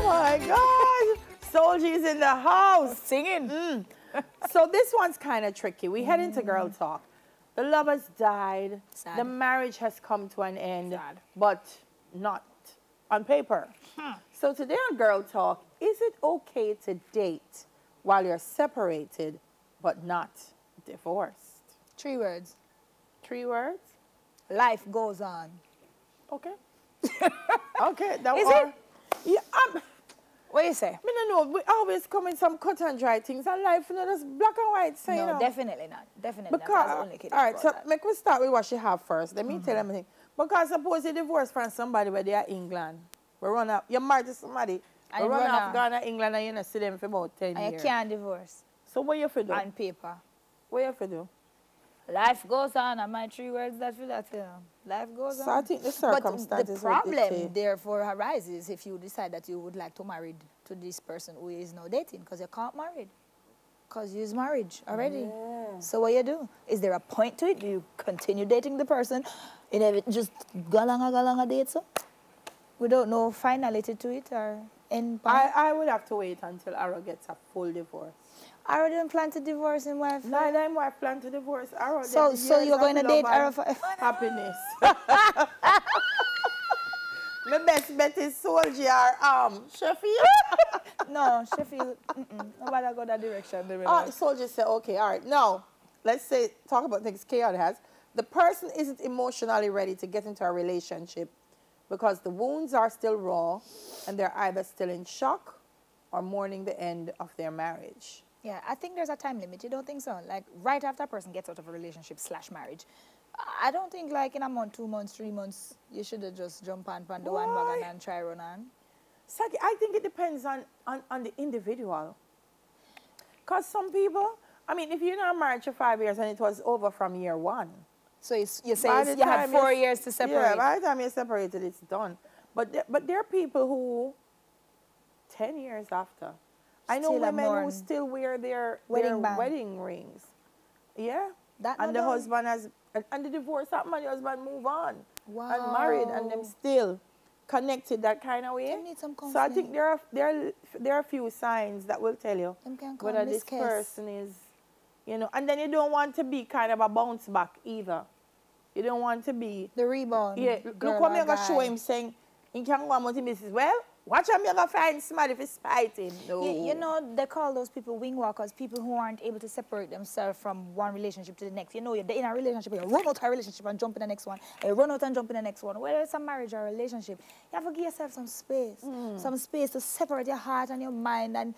my God. Soldier's in the house. Singing. So this one's kind of tricky. We head into girl talk. The lovers died. Sad. The marriage has come to an end, Sad. but not on paper. So today on Girl Talk, is it okay to date while you're separated, but not divorced? 3 words. 3 words? Life goes on. Okay. Okay. That Is are, it? Yeah. What do you say? I don't know. We always come in some cut and dry things, and life, you know, just black and white. So, No, you know. definitely not. Definitely Because, not. That's the only kid all right, so that. make we start with what she have first. Let me tell them anything. Because suppose you divorce from somebody where they are England. We run up. You're married to somebody. And we run run off off. Ghana, England, and you not see them for about 10 And years. you can't divorce So what you have to do? on paper. What you have to do? Life goes on, and my 3 words that for that, life goes So on. I think the But circumstances the will problem, dictate. therefore, arises if you decide that you would like to marry to this person who is now dating, because you can't marry. Because you're marriage already. Yeah. So what you do? Is there a point to it? Do you continue dating the person? You never just go along a date, so? Without no finality to it or end point? I would have to wait until Arrow gets a full divorce. I already plan to divorce him, wife. Neither am I plan to divorce Arrow. So you're going to date Arrow for happiness. My best bet is Soldier Sheffield. No, Sheffield. Nobody go that direction. Soldier said, okay, all right. Now, let's say, talk about things Chaos has. The person isn't emotionally ready to get into a relationship because the wounds are still raw and they're either still in shock or mourning the end of their marriage. Yeah, I think there's a time limit. You don't think so? Like, right after a person gets out of a relationship / marriage, I don't think, like, in a month, 2 months, 3 months, you should have just jump on the bandwagon and try run on. Saki, I think it depends on the individual. Because some people, I mean, if you're not married for 5 years and it was over from year 1. So you say you had 4 years to separate? Yeah, by the time you're separated, it's done. But there are people who, 10 years after, I know women who still wear their wedding rings. Yeah. And the husband has, and the divorce happened and the husband move on. Wow. And married and them still connected that kind of way. Them need some so I think there are a few signs that will tell you whether this person is, you know, and then you don't want to be kind of a bounce back either. You don't want to be the rebound. Yeah, look what I'm going to show him saying, he can go on with him, he says, well, watch him, you're going to find somebody if he's fighting. No. You know, they call those people wing walkers, people who aren't able to separate themselves from one relationship to the next. You know, you're in a relationship, you run out of a relationship and jump in the next one. And you run out and jump in the next one. Whether it's a marriage or a relationship, you have to give yourself some space. Some space to separate your heart and your mind. And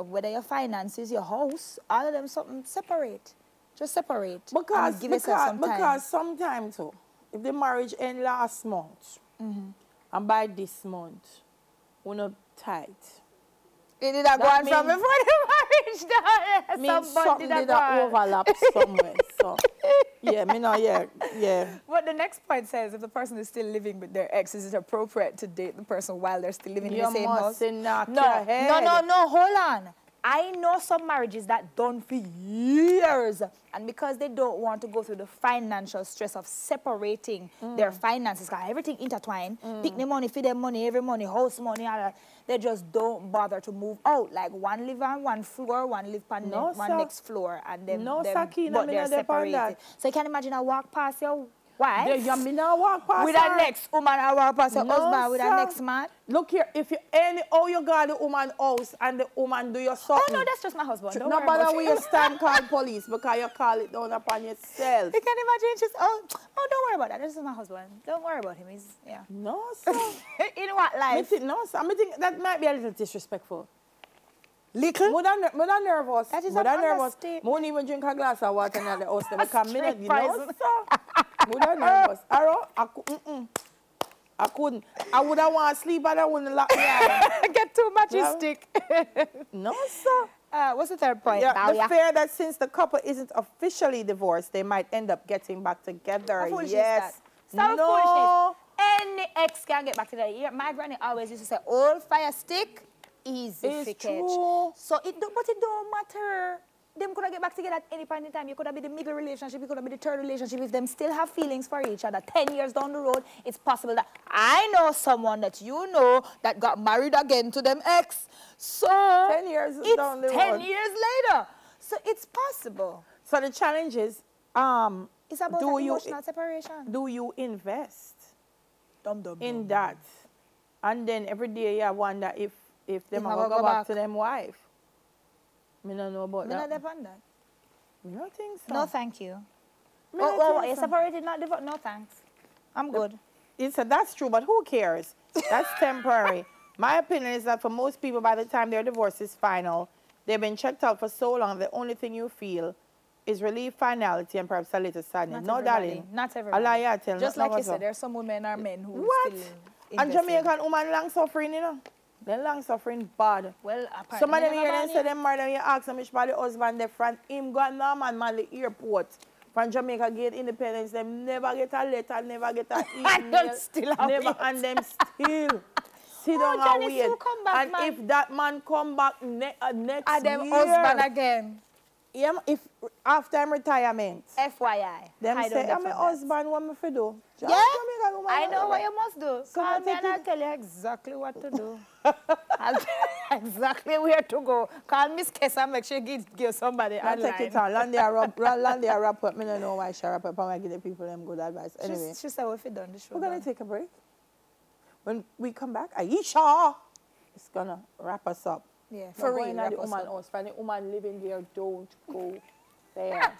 whether your finances, your house, all of them, something separate. Just separate. Because, give yourself some time. Because sometimes, too, if the marriage end last month, and by this month, we're not tight. It did not go on from before the marriage. Means something did not overlap somewhere. So, yeah, yeah. What the next point says, if the person is still living with their ex, is it appropriate to date the person while they're still living in the same house? No, hold on. I know some marriages that done for years, and because they don't want to go through the financial stress of separating their finances, because everything intertwined, pick the money, feed them money, every money, house money, all that, they just don't bother to move out. Like one live on one floor, one live on one next floor, and then but they're separated. So you can imagine I walk past your wife with the next woman, I walk past your husband with the next man. Look here, if you you got the woman house and the woman do your something. Oh no, that's just my husband. Don't worry about it. You stand call police because you call it down upon yourself. You can imagine just don't worry about that. This is my husband. Don't worry about him. He's No, sir. In what life? I think that might be a little disrespectful. Little? More than nervous. That is more than nervous. understatement. Won't even drink a glass of water in the house because me not, more than nervous. Arrow, I couldn't. I would have want to sleep and I wouldn't lock me out. Get too machistic. No, sir. What's the third point? Yeah, the fear that since the couple isn't officially divorced, they might end up getting back together. Yes. Stop foolishness. Any ex can get back together. My granny always used to say, old fire stick, easy to catch. True. So but it don't matter. them could have get back together at any point in time. You could have been the middle relationship, you could have been the third relationship. If them still have feelings for each other 10 years down the road, it's possible that I know someone that you know that got married again to them ex. So 10 years down the road. 10 years later. So it's possible. So the challenge is, it's about emotional separation. Do you invest in that? And then every day you wonder if them are going to go back to them wife. I don't know about that. I don't depend on that. I don't think so. No, thank you. You're separated, not divorced? No, thanks. I'm good. That's true, but who cares? That's temporary. My opinion is that for most people, by the time their divorce is final, they've been checked out for so long, the only thing you feel is relief, finality, and perhaps a little sadness. No, darling. Not everybody. Allah, tell just like you said, there are some women or men who still and Jamaican woman long suffering, you know. They're long suffering bad. Well, apparently. Some of them here then say them murder, you ask them which by the husband they from him got no man the airport. From Jamaica get independence, them never get a letter, never get an email. Never, and them still sit down and wait. Back, and man. If that man come back next and them husband again. Yeah, if after retirement. FYI. Them say, I'm my husband, what me fi do? Yeah, I know what you must do. Call me and I'll tell you exactly what to do. I'll tell you exactly where to go. Call Miss Kessa, make sure you give somebody I'll take it on. Landia wrap up. I don't know why she wrap up. I'm going to give the people them good advice. Anyway. She said, if you done the show. We're going to take a break. When we come back, Aisha is going to wrap us up. Yeah, for real. The woman house. Find the woman living there, don't go there.